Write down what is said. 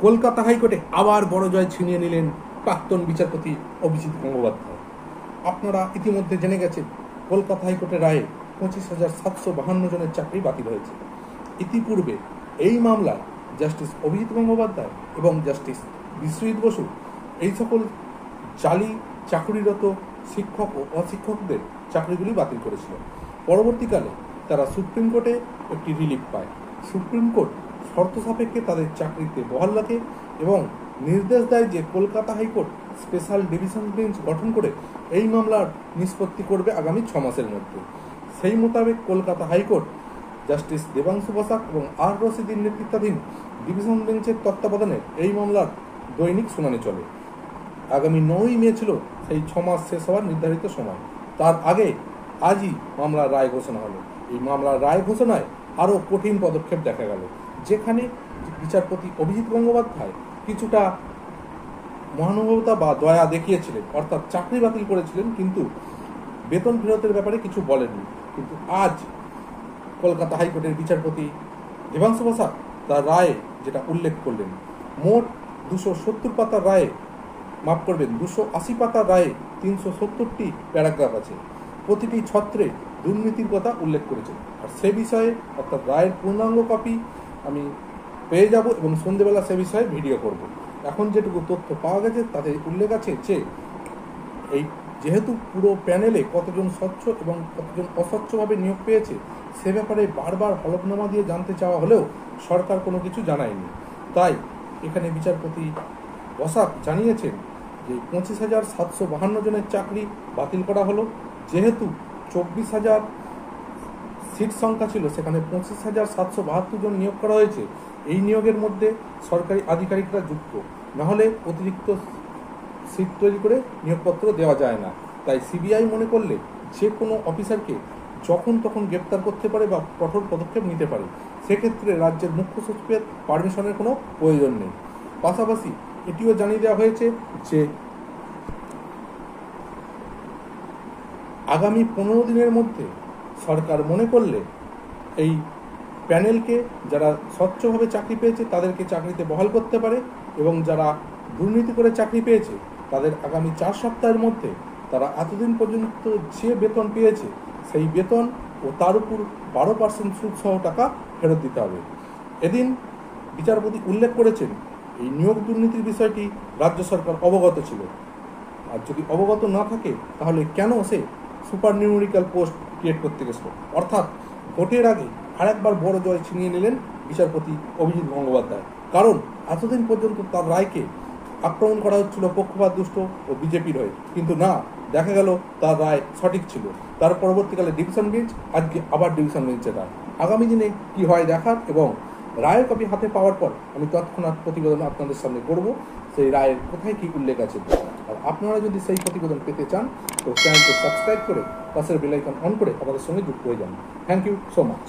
কলকাতা হাইকোর্টে আবার বড় জয় ছিনিয়ে নিলেন প্রাক্তন বিচারপতি অভিজিৎ গঙ্গোপাধ্যায়। আপনারা ইতিমধ্যে জেনে গেছেন কলকাতা হাইকোর্টের রায়ে 25,752 জনের চাকরি বাতিল হয়েছে। ইতিপূর্বে এই মামলায় জাস্টিস অভিজিৎ গঙ্গোপাধ্যায় এবং জাস্টিস বিশ্বজিৎ বসু এই সকল জালি চাকরিরত শিক্ষক ও অশিক্ষকদের চাকরিগুলি বাতিল করেছিলেন। পরবর্তীকালে তারা সুপ্রিম কোর্টে একটি রিলিফ পায়। সুপ্রিম কোর্ট শর্ত সাপেক্ষে তাদের চাকরিতে বহাল রাখে এবং নির্দেশ দেয় যে Kolkata high court special division bench গঠন করে এই মামলার নিষ্পত্তি করবে আগামী 6 মাসের মধ্যে। সেই মোতাবেক কলকাতা হাইকোর্ট জাস্টিস দেবাংশু বসাক এবং আর রশিদের নেতৃত্বাধীন ডিভিশন বেঞ্চের তত্ত্বাবধানে এই মামলার দৈনিক শুনানি চলে। আগামী 9ই মে ছিল সেই 6 মাস শেষ হওয়ার নির্ধারিত সময়। তার আগে আজই মামলার রায় ঘোষণা হলো। এই মামলার রায় ঘোষণায় আরও কঠিন পদক্ষেপ দেখা গেল, যেখানে বিচারপতি অভিজিৎ গঙ্গোপাধ্যায় কিছুটা মহানুভবতা বা দয়া দেখিয়েছিলেন, অর্থাৎ চাকরি বাতিল করেছিলেন কিন্তু বেতন ফেরতের ব্যাপারে কিছু বলেননি। কিন্তু আজ কলকাতা হাইকোর্টের বিচারপতি দেবাংশু বসাক তার রায়ে যেটা উল্লেখ করলেন, মোট 270 পাতার রায়ে, মাফ করবেন 280 পাতার রায়ে 370টি প্যারাগ্রাফ আছে। প্রতিটি ছত্রে দুর্নীতির কথা উল্লেখ করেছেন। আর সে বিষয়ে অর্থাৎ রায়ের পূর্ণাঙ্গ কপি আমি পেয়ে যাব এবং সন্ধ্যেবেলা সে বিষয়ে ভিডিও করব। এখন যেটুকু তথ্য পাওয়া গেছে তাতে উল্লেখ আছে যে এই যেহেতু পুরো প্যানেলে কতজন স্বচ্ছ এবং কতজন অস্বচ্ছভাবে নিয়োগ পেয়েছে সে ব্যাপারে বারবার হলফনামা দিয়ে জানতে চাওয়া হলেও সরকার কোনো কিছু জানায়নি। তাই এখানে বিচারপতি বসাক জানিয়েছেন যে 25,752 জনের চাকরি বাতিল করা হলো। যেহেতু 24,000 সিট সংখ্যা ছিল, সেখানে 25,772 জন নিয়োগ করা হয়েছে। এই নিয়োগের মধ্যে সরকারি আধিকারিকরা যুক্ত, নাহলে অতিরিক্ত সিট তৈরি করে নিয়োগপত্র দেওয়া যায় না। তাই সিবিআই মনে করলে যে কোনো অফিসারকে যখন তখন গ্রেপ্তার করতে পারে বা কঠোর পদক্ষেপ নিতে পারে। সেক্ষেত্রে রাজ্যের মুখ্য সচিবের পারমিশনের কোনো প্রয়োজন নেই। পাশাপাশি এটিও জানিয়ে দেওয়া হয়েছে যে আগামী 15 দিনের মধ্যে সরকার মনে করলে এই প্যানেলকে যারা স্বচ্ছভাবে চাকরি পেয়েছে তাদেরকে চাকরিতে বহাল করতে পারে এবং যারা দুর্নীতি করে চাকরি পেয়েছে তাদের আগামী 4 সপ্তাহের মধ্যে তারা এতদিন পর্যন্ত যে বেতন পেয়েছে সেই বেতন ও তার উপর 12% সুদ সহ টাকা ফেরত দিতে হবে। এদিন বিচারপতি উল্লেখ করেছেন এই নিয়োগ দুর্নীতির বিষয়টি রাজ্য সরকার অবগত ছিল। আর যদি অবগত না থাকে তাহলে কেন সে সুপার নিউমেরিক্যাল পোস্ট ক্রিয়েট করতে গেছিল? অর্থাৎ ভোটের আগে আরেকবার বড় জয় ছিনিয়ে নিলেন বিচারপতি অভিজিৎ গঙ্গোপাধ্যায়। কারণ এতদিন পর্যন্ত তার রায়কে আক্রমণ করা হচ্ছিল পক্ষপাত দুষ্ট ও বিজেপির হয়ে, কিন্তু না, দেখা গেল তার রায় সঠিক ছিল। তার পরবর্তীকালে ডিভিশন বেঞ্চ, আজকে আবার ডিভিশন বেঞ্চের রায়। আগামী দিনে কি হয় দেখার, এবং রায়ের কপি হাতে পাওয়ার পর আমি তৎক্ষণাৎ প্রতিবেদন আপনাদের সামনে করব সেই রায়ের কোথায় কি উল্লেখ আছে। আর আপনারা যদি সেই প্রতিবেদন পেতে চান তো চ্যানেলকে সাবস্ক্রাইব করে পাশের বেল আইকন অন করে আমাদের সঙ্গে যুক্ত হয়ে যান। Thank you so much.